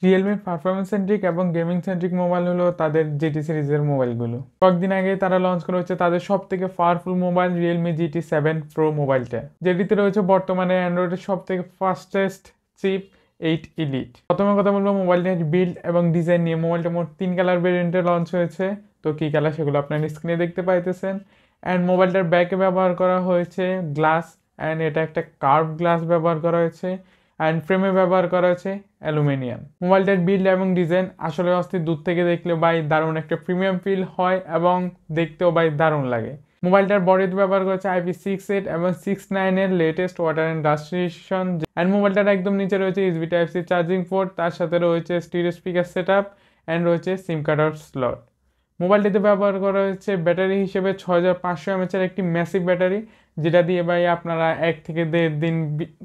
রিয়েলমির performance centric এবং gaming centric mobile হলো তাদের জিটি সিরিজের মোবাইলগুলো। কয়েকদিন আগে তারা লঞ্চ করা হচ্ছে তাদের সব থেকে powerful mobile Realme GT7 Pro মোবাইলটা, যেটিতে রয়েছে বর্তমানে অ্যান্ড্রয়েডের সব থেকে ফাস্টেস্ট চিপ 8 Elite। প্রথমে কথা বলবো মোবাইলটির বিল্ড এবং ডিজাইন নিয়ে। মোবাইলটা মোট 3 কালার ভেরিয়েন্টে লঞ্চ হয়েছে। তো কী কালার সেগুলো আপনার স্ক্রিনে দেখতে পাইতেছেন। অ্যান্ড মোবাইলটার ব্যাকে ব্যবহার করা হয়েছে গ্লাস, অ্যান্ড এটা একটা কার্ভ গ্লাস ব্যবহার করা হয়েছে। অ্যান্ড ফ্রেমে ব্যবহার করা হয়েছে অ্যালুমিনিয়াম। মোবাইলটার বিল্ড এবং ডিজাইন আসলে অস্থির। দূর থেকে দেখলে ভাই দারুণ একটা প্রিমিয়াম ফিল হয় এবং দেখতেও ভাই দারুণ লাগে। মোবাইলটার বডিতে ব্যবহার করেছে IP68 এবং 69 latest water and dust resistant. And মোবাইলটার একদম নিচে রয়েছে USB Type-C চার্জিং পোর্ট, তার সাথে রয়েছে stereo speaker set up and রয়েছে সিম কার্ডার স্লট। মোবাইলটিতে ব্যবহার করা হয়েছে ব্যাটারি হিসেবে 6500 mAh একটি ম্যাসিভ ব্যাটারি, যেটা দিয়ে ভাই আপনারা 1 থেকে 1.5 দিন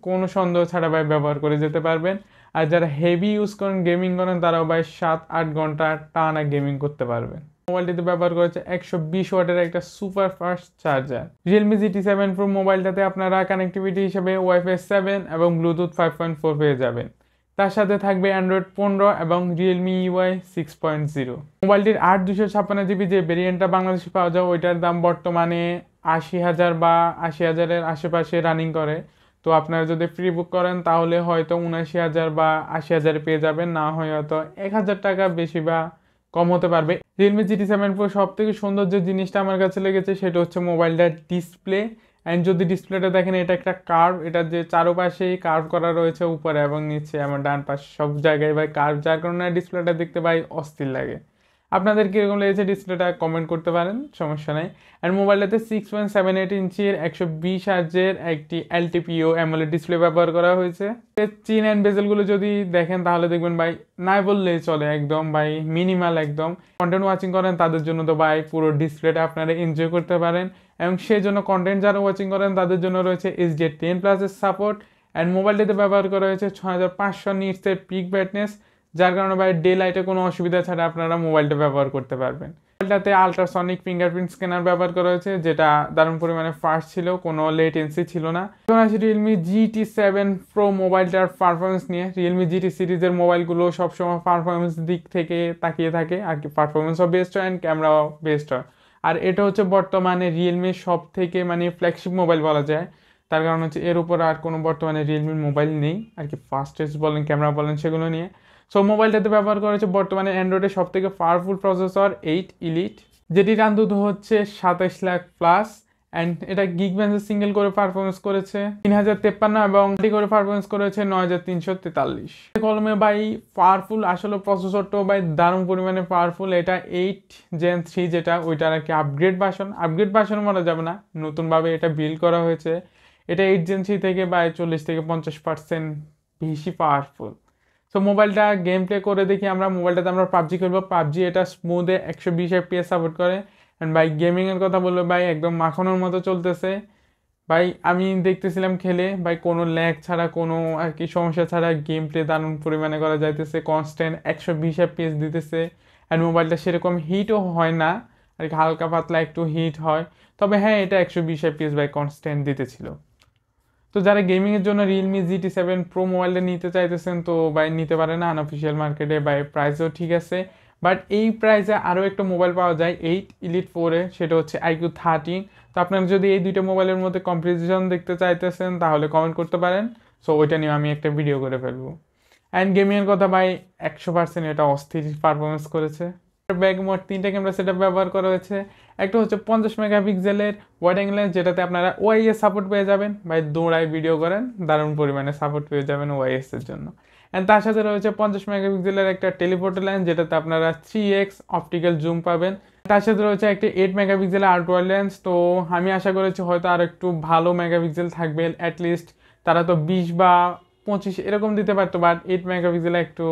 কোনো সন্দেহ ছাড়া ভাই ব্যবহার করে যেতে পারবেন। আর যারা হেভি ইউজ করেন, গেমিং করেন, তারাও ভাই 7-8 ঘন্টা টানা গেমিং করতে পারবেন। মোবাইলটিতে ব্যবহার করেছে 120 ওয়াটের একটা super fast charger. Realme GT7 Pro মোবাইলটাতে আপনারা কানেক্টিভিটি হিসেবে Wi-Fi 7 এবং ব্লুটুথ 5.4 পেয়ে যাবেন। তার সাথে থাকবে অ্যান্ড্রয়েড 15 এবং রিয়েলমি UI 6.0। মোবাইলটির 8/256GB যে ভেরিয়েন্টটা বাংলাদেশে পাওয়া যায়, ওইটার দাম বর্তমানে 80,000 বা 80,000-এর আশেপাশে রানিং করে। তো আপনারা যদি ফ্রি বুক করেন তাহলে হয়তো 79,000 বা 80,000-এ পেয়ে যাবেন, না হয় হয়তো 1,000 টাকা বেশি বা কম হতে পারবে। রিয়েলমি GT7 Pro সব থেকে সুন্দর যে জিনিসটা আমার কাছে লেগেছে সেটা হচ্ছে মোবাইলটার ডিসপ্লে। অ্যান্ড যদি ডিসপ্লেটা দেখেন, এটা একটা কার্ভ, এটার যে চারপাশেই কার্ভ করা রয়েছে উপরে এবং নিচে এবং ডান পাশে সব জায়গায় ভাই কার্ভ, যার কারণে ডিসপ্লেটা দেখতে ভাই অস্থির লাগে। আপনাদের কীরকম লেগেছে ডিসপ্লেটা কমেন্ট করতে পারেন, সমস্যা নেই। অ্যান্ড মোবাইলটাতে 6.78 ইঞ্চির 120 হার্জের একটি LTPO AMOLED ডিসপ্লে ব্যবহার করা হয়েছে। চিন অ্যান্ড বেজেলগুলো যদি দেখেন তাহলে দেখবেন ভাই নাই বললেই চলে, একদম ভাই মিনিমাল একদম। কন্টেন্ট ওয়াচিং করেন তাদের জন্য তো ভাই পুরো ডিসপ্লেটা আপনারা এনজয় করতে পারেন, এবং সেই জন্য কন্টেন্ট যারা ওয়াচিং করেন তাদের জন্য রয়েছে HDR10+ এর সাপোর্ট। অ্যান্ড মোবাইলটিতে ব্যবহার করা হয়েছে 6500 নিটসের পিক ব্রাইটনেস, যার কারণে ভাই ডে লাইটে কোনো অসুবিধা ছাড়া আপনারা মোবাইলটা ব্যবহার করতে পারবেন। মোবাইলটাতে আল্ট্রাসনিক ফিঙ্গারপ্রিন্ট স্ক্যানার ব্যবহার করা হয়েছে, যেটা দারুণ পরিমাণে ফাস্ট ছিল, কোনো লেটেন্সি ছিল না। এখন আসি রিয়েলমি GT7 Pro মোবাইলটার পারফরমেন্স নিয়ে। রিয়েলমি GT সিরিজের মোবাইলগুলো সবসময় পারফরমেন্স দিক থেকে তাকিয়ে থাকে আর কি, পারফরমেন্সও বেস্ট হয় অ্যান্ড ক্যামেরাও বেস্ট হয়। আর এটা হচ্ছে বর্তমানে রিয়েলমির সব থেকে মানে ফ্ল্যাগশিপ মোবাইল বলা যায়। তার কারণ হচ্ছে এর উপর আর কোনো বর্তমানে রিয়েলমির মোবাইল নেই আর কি, ফাস্টেস্ট বলেন ক্যামেরা বলেন সেগুলো নিয়ে। সো মোবাইলটাতে ব্যবহার করা হচ্ছে বর্তমানে অ্যান্ড্রয়েডের সব থেকে পাওয়ারফুল প্রসেসর 8 Elite, যেটির আন্দুত হচ্ছে 27 লাখ প্লাস। অ্যান্ড এটা গিগবেঞ্চে সিঙ্গেল করে পারফরমেন্স করেছে 3053 এবং করে পারফরমেন্স করেছে 9343। কলমে বাই পাওয়ারফুল, আসলে প্রসেসরটাও বাই দারুণ পরিমাণে পাওয়ারফুল। এটা 8 Gen 3 যেটা, ওইটার আর কি আপগ্রেড ভার্সন বলা যাবে না, নতুনভাবে এটা বিল্ড করা হয়েছে। এটা 8 Gen 3 থেকে বাই 40-50% বেশি পাওয়ারফুল। সো মোবাইলটা গেম প্লে করে দেখি আমরা। মোবাইলটাতে আমরা পাবজি খেলবো। পাবজি এটা স্মুথে 120 FPS সাপোর্ট করে। অ্যান্ড ভাই গেমিংয়ের কথা বললে ভাই একদম মাখনের মতো চলতেছে ভাই। আমি দেখতেছিলাম খেলে ভাই কোনো ল্যাগ ছাড়া, কোনো আর কি সমস্যা ছাড়া গেম প্লে দারুণ পরিমাণে করা যাইতেছে। কনস্ট্যান্ট 120 FPS দিতেছে। অ্যান্ড মোবাইলটা সেরকম হিটও হয় না আর কি, হালকা পাতলা একটু হিট হয়, তবে হ্যাঁ এটা 120 FPS ভাই কনস্ট্যান্ট দিতেছিল। তো যারা গেমিংয়ের জন্য রিয়েলমি GT7 Pro মোবাইলটা নিতে চাইতেছেন তো ভাই নিতে পারেন আনঅফিসিয়াল মার্কেটে, বাই প্রাইসও ঠিক আছে। বাট এই প্রাইসে আরও একটা মোবাইল পাওয়া যায় 8 Elite 4-এ, সেটা হচ্ছে iQOO 13। তো আপনারা যদি এই দুইটা মোবাইলের মধ্যে কম্পারিজন দেখতে চাইতেছেন তাহলে কমেন্ট করতে পারেন। সো ওইটা নিয়ে আমি একটা ভিডিও করে ফেলবো। অ্যান্ড গেমিংয়ের কথা ভাই 100% এটা অস্থির পারফরমেন্স করেছে। ব্যাগ মোট 3টা ক্যামেরা সেটআপ ব্যবহার করা হয়েছে। একটা হচ্ছে 50 মেগাপিক্সেলের ওয়াইড অ্যাঙ্গেল, যেটাতে আপনারা OIS সাপোর্ট পেয়ে যাবেন। ভাই দৌড়ায় ভিডিও করেন, দারুণ পরিমাণে সাপোর্ট পেয়ে যাবেন OIS এর জন্য। অ্যান্ড তার সাথে রয়েছে 50 মেগাপিক্সেলের একটা টেলিফোটো লেন্স, যেটাতে আপনারা 3x অপটিক্যাল জুম পাবেন। তার সাথে রয়েছে একটা 8 মেগাপিক্সেলের আল্ট্রা লেন্স। তো আমি আশা করেছি হয়তো আর একটু ভালো মেগাপিক্সেল থাকবে, অ্যাটলিস্ট তারা তো 20 বা 25 এরকম দিতে পারতো, বাট 8 মেগাপিক্সেল একটু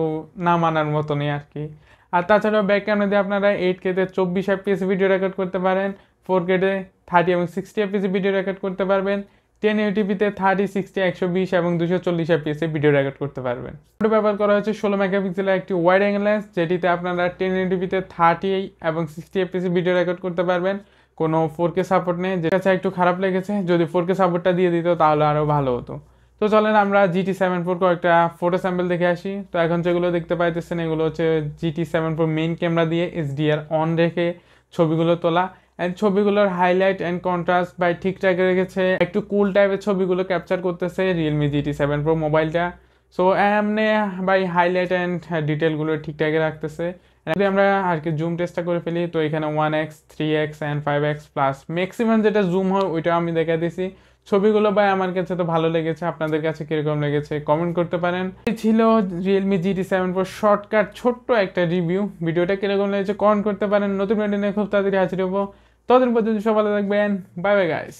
না মানার মতনই আর কি। আর তাছাড়াও ব্যাক ক্যামেরা দিয়ে আপনারা 8K-তে 24 FPS ভিডিও রেকর্ড করতে পারেন, 4K-তে 30 এবং 60 FPS ভিডিও রেকর্ড করতে পারবেন, 1080p-তে 30, 60, 120 এবং 240 FPS ভিডিও রেকর্ড করতে পারবেন। ফটো ব্যবহার করা হয়েছে 16 মেগাপিক্সেলের একটি ওয়াইড অ্যাঙ্গেল লেন্স, যেটিতে আপনারা 1080p-তে 30 এবং 60 FPS ভিডিও রেকর্ড করতে পারবেন। কোনো 4K সাপোর্ট নেই, যেটা একটু খারাপ লেগেছে। যদি 4K সাপোর্টটা দিয়ে দিত তাহলে আরও ভালো হতো। তো চলেন আমরা GT7 Pro কয়েকটা ফটো স্যাম্পল দেখে আসি। তো এখন যেগুলো দেখতে পাইতেছেন এগুলো হচ্ছে GT7 Pro মেইন ক্যামেরা দিয়ে HDR অন রেখে ছবিগুলো তোলা। অ্যান্ড ছবিগুলোর হাইলাইট অ্যান্ড কন্ট্রাস্ট বাই ঠিকঠাক রেখেছে, একটু কুল টাইপের ছবিগুলো ক্যাপচার করতেছে Realme GT7 Pro মোবাইলটা। সো এমনি বাই হাইলাইট অ্যান্ড ডিটেলগুলো ঠিকঠাক রাখতেছে। যদি আমরা আর কি জুম টেস্টটা করে ফেলি, তো এখানে 1x 3x and 5x plus maximum যেটা জুম হয় ওইটা আমি দেখা দিছি। ছবিগুলো ভাই আমার কাছে তো ভালো লেগেছে, আপনাদের কাছে কিরকম লেগেছে কমেন্ট করতে পারেন। এই ছিল Realme GT7 Pro শর্টকাট ছোট্ট একটা রিভিউ। ভিডিওটা কিরকম লেগেছে কমেন্ট করতে পারেন। নতুন ভিডিও নিয়ে খুব তাড়াতাড়ি হাজির হবো। ততদিন পর্যন্ত সবাই ভালো থাকবেন। Bye bye guys.